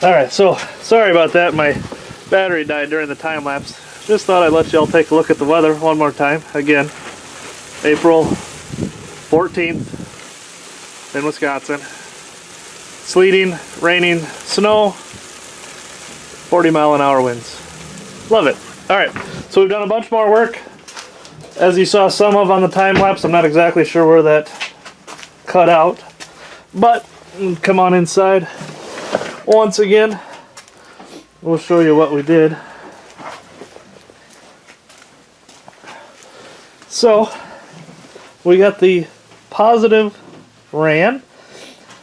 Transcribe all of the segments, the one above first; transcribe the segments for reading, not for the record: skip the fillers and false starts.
Alright, so sorry about that. My battery died during the time lapse. Just thought I'd let y'all take a look at the weather one more time. Again, April 14th in Wisconsin. Sleeting, raining, snow, 40-mile-an-hour winds. Love it. Alright, so we've done a bunch more work. As you saw some of on the time lapse, I'm not exactly sure where that cut out. But come on inside. Once again, we'll show you what we did. So, we got the positive ran.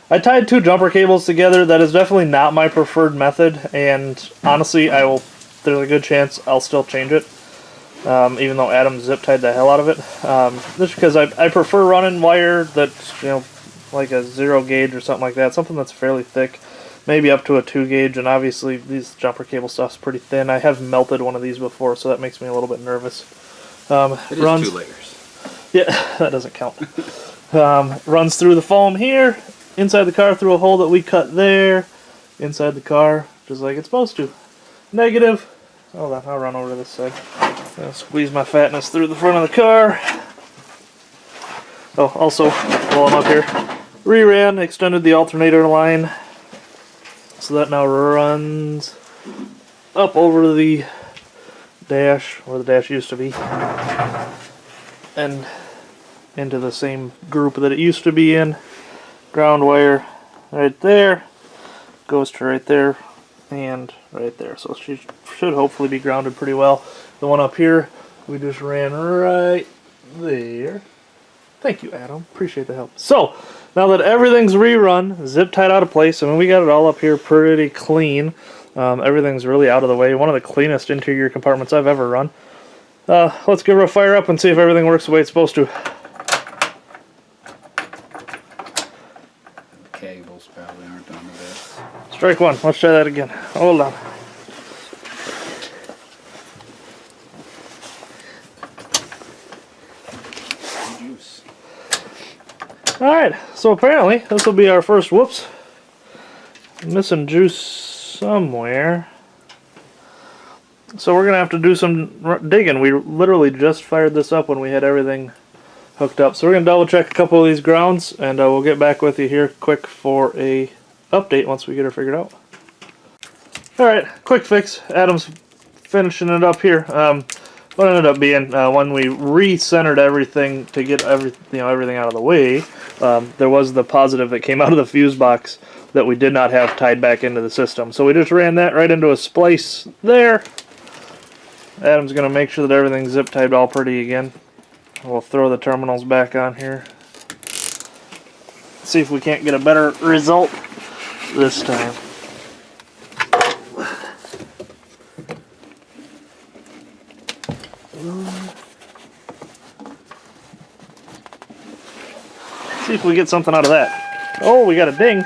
I tied two jumper cables together. That is definitely not my preferred method, and honestly, there's a good chance I'll still change it, even though Adam zip tied the hell out of it. Just because I prefer running wire that's, you know, like a 0 gauge or something like that, something that's fairly thick. Maybe up to a 2 gauge, and obviously these jumper cable stuff's pretty thin. I have melted one of these before, so that makes me a little bit nervous. It is 2 layers. Yeah, that doesn't count. Runs through the foam here, inside the car through a hole that we cut there, inside the car, just like it's supposed to. Negative. Hold on, I'll run over to this side. I'll squeeze my fatness through the front of the car. Oh, also, while I'm up here, re-ran, extended the alternator line. So that now runs up over the dash, where the dash used to be, and into the same group that it used to be in. Ground wire right there, goes to right there, and right there. So she should hopefully be grounded pretty well. The one up here, we just ran right there. Thank you, Adam. Appreciate the help. So, now that everything's rerun, zip tied out of place, I mean, we got it all up here pretty clean. Everything's really out of the way. One of the cleanest interior compartments I've ever run. Let's give her a fire up and see if everything works the way it's supposed to. Cables probably aren't on the best. Strike one. Let's try that again. Hold on. Juice. Alright, so apparently this will be our first whoops. Missing juice somewhere. So we're going to have to do some digging. We literally just fired this up when we had everything hooked up. So we're going to double check a couple of these grounds, and we'll get back with you here quick for a update once we get her figured out. Alright, quick fix. Adam's finishing it up here. What ended up being, when we re-centered everything to get everything out of the way, there was the positive that came out of the fuse box that we did not have tied back into the system. So we just ran that right into a splice there. Adam's going to make sure that everything's zip tied all pretty again. We'll throw the terminals back on here. See if we can't get a better result this time. See if we get something out of that. Oh, we got a ding.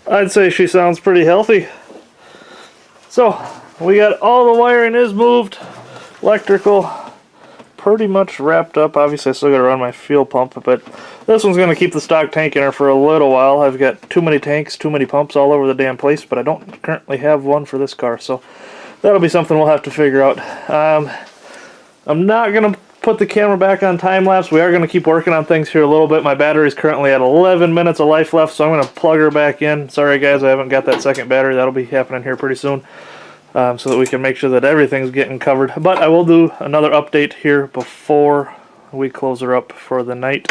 I'd say she sounds pretty healthy. So, we got all the wiring is moved, electrical pretty much wrapped up. Obviously I still gotta run my fuel pump, but this one's gonna keep the stock tank in her for a little while. I've got too many tanks, too many pumps all over the damn place, but I don't currently have one for this car, so that'll be something we'll have to figure out. I'm not gonna put the camera back on time lapse. We are gonna keep working on things here a little bit. My battery's currently at 11 minutes of life left, so I'm gonna plug her back in. Sorry guys, I haven't got that second battery. That'll be happening here pretty soon. So that we can make sure that everything's getting covered. But I will do another update here before we close her up for the night.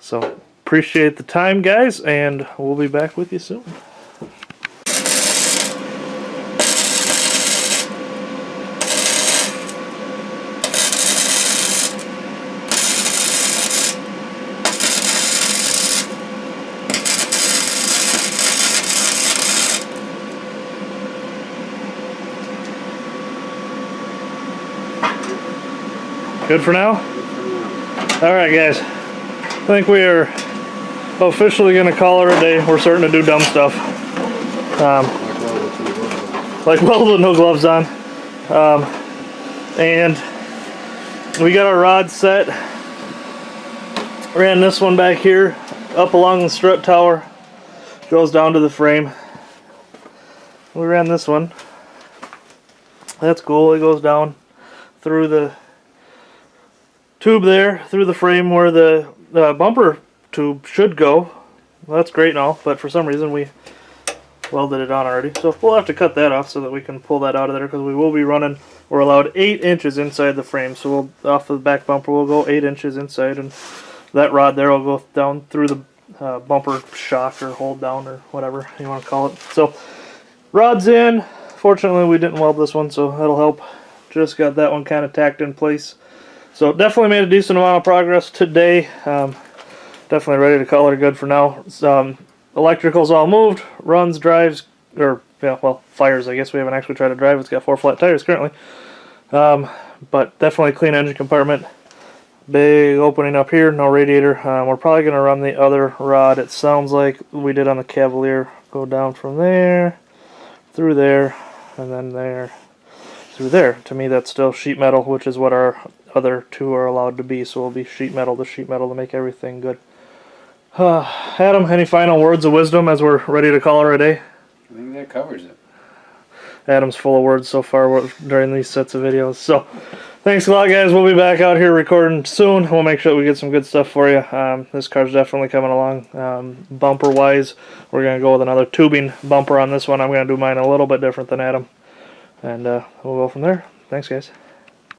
So appreciate the time, guys, and we'll be back with you soon. Good for now? Alright guys, I think we are officially going to call it a day. We're starting to do dumb stuff. Like well with no gloves on. And we got our rod set. Ran this one back here, up along the strut tower. Goes down to the frame. We ran this one. That's cool. It goes down through the tube there, through the frame where the bumper tube should go. Well, that's great and all, but for some reason we welded it on already. So we'll have to cut that off so that we can pull that out of there, because we will be running, we're allowed 8 inches inside the frame. So we'll, off of the back bumper, we'll go 8 inches inside, and that rod there will go down through the bumper shock or hold down or whatever you want to call it. So rod's in. Fortunately we didn't weld this one, so that'll help. Just got that one kind of tacked in place. So definitely made a decent amount of progress today. Definitely ready to call it good for now. Electrical's all moved. Runs, drives, or yeah, well, fires. I guess we haven't actually tried to drive. It's got 4 flat tires currently. But definitely clean engine compartment. Big opening up here, no radiator. We're probably going to run the other rod. It sounds like we did on the Cavalier. Go down from there, through there, and then there, through there. To me, that's still sheet metal, which is what our other 2 are allowed to be. So we'll be sheet metal to make everything good. Adam, any final words of wisdom as we're ready to call it a day? I think that covers it. Adam's full of words so far during these sets of videos. So thanks a lot, guys. We'll be back out here recording soon. We'll make sure we get some good stuff for you. This car's definitely coming along. Bumper wise, we're going to go with another tubing bumper on this one. I'm going to do mine a little bit different than Adam. And we'll go from there. Thanks, guys.